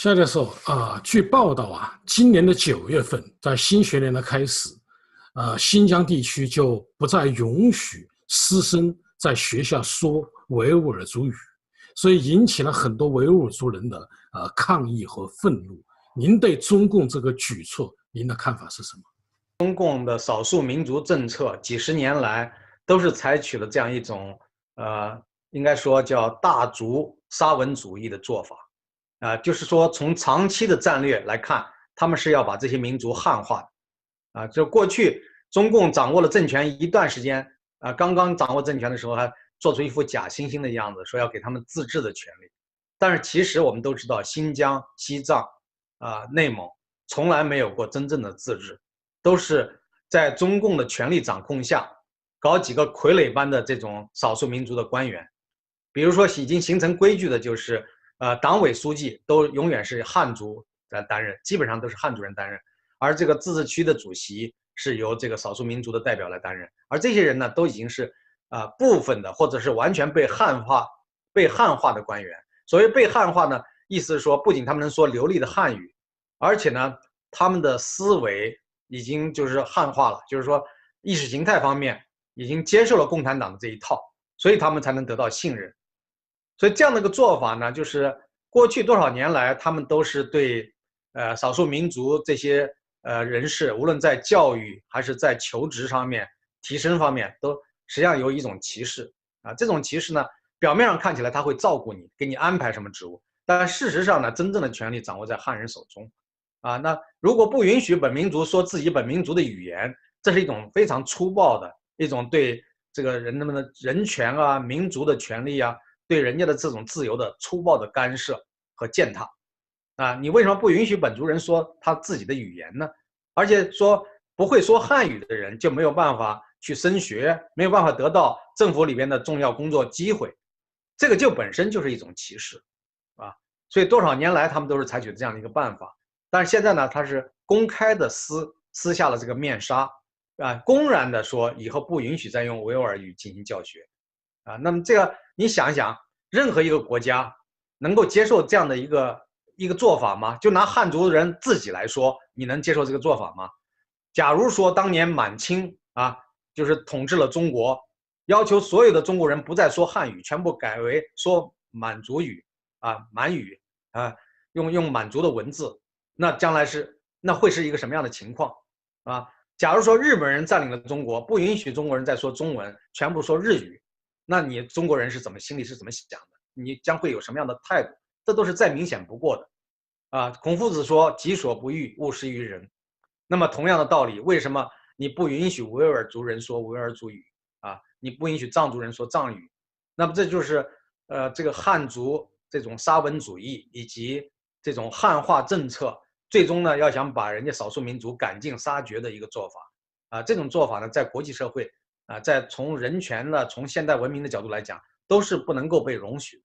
夏教授据报道今年的9月份，在新学年的开始，新疆地区就不再允许师生在学校说维吾尔族语，所以引起了很多维吾尔族人的抗议和愤怒。您对中共这个举措，您的看法是什么？中共的少数民族政策几十年来都是采取了这样一种应该说叫大族沙文主义的做法。就是说从长期的战略来看，他们是要把这些民族汉化的。就过去中共掌握了政权一段时间，刚刚掌握政权的时候还做出一副假惺惺的样子，说要给他们自治的权利。但是其实我们都知道，新疆、西藏、内蒙从来没有过真正的自治，都是在中共的权力掌控下，搞几个傀儡般的这种少数民族的官员。比如说已经形成规矩的就是，党委书记都永远是汉族来担任，基本上都是汉族人担任，而这个自治区的主席是由这个少数民族的代表来担任，而这些人呢，都已经是部分的或者是完全被汉化的官员。所谓被汉化呢，意思是说，不仅他们能说流利的汉语，而且呢，他们的思维已经就是汉化了，就是说意识形态方面已经接受了共产党的这一套，所以他们才能得到信任。所以这样的一个做法呢，就是过去多少年来，他们都是对少数民族这些人士，无论在教育还是在求职上面、提升方面，都实际上有一种歧视这种歧视呢，表面上看起来他会照顾你，给你安排什么职务，但事实上呢，真正的权力掌握在汉人手中。那如果不允许本民族说自己本民族的语言，这是一种非常粗暴的一种对这个人们的人权民族的权利对人家的这种自由的粗暴的干涉和践踏。你为什么不允许本族人说他自己的语言呢？而且说不会说汉语的人就没有办法去升学，没有办法得到政府里边的重要工作机会，这个就本身就是一种歧视所以多少年来他们都是采取这样的一个办法。但是现在呢，他是公开的撕下了这个面纱公然的说以后不允许再用维吾尔语进行教学那么这个你想一想，任何一个国家能够接受这样的一个做法吗？就拿汉族人自己来说，你能接受这个做法吗？假如说当年满清就是统治了中国，要求所有的中国人不再说汉语，全部改为说满族语满语用满族的文字，那将来那会是一个什么样的情况假如说日本人占领了中国，不允许中国人再说中文，全部说日语，那你中国人心里是怎么想的？你将会有什么样的态度？这都是再明显不过的孔夫子说：“己所不欲，勿施于人。”那么同样的道理，为什么你不允许维吾尔族人说维吾尔族语你不允许藏族人说藏语？那么这就是这个汉族这种沙文主义以及这种汉化政策，最终呢要想把人家少数民族赶尽杀绝的一个做法这种做法呢，在国际社会在从人权从现代文明的角度来讲，都是不能够被容许。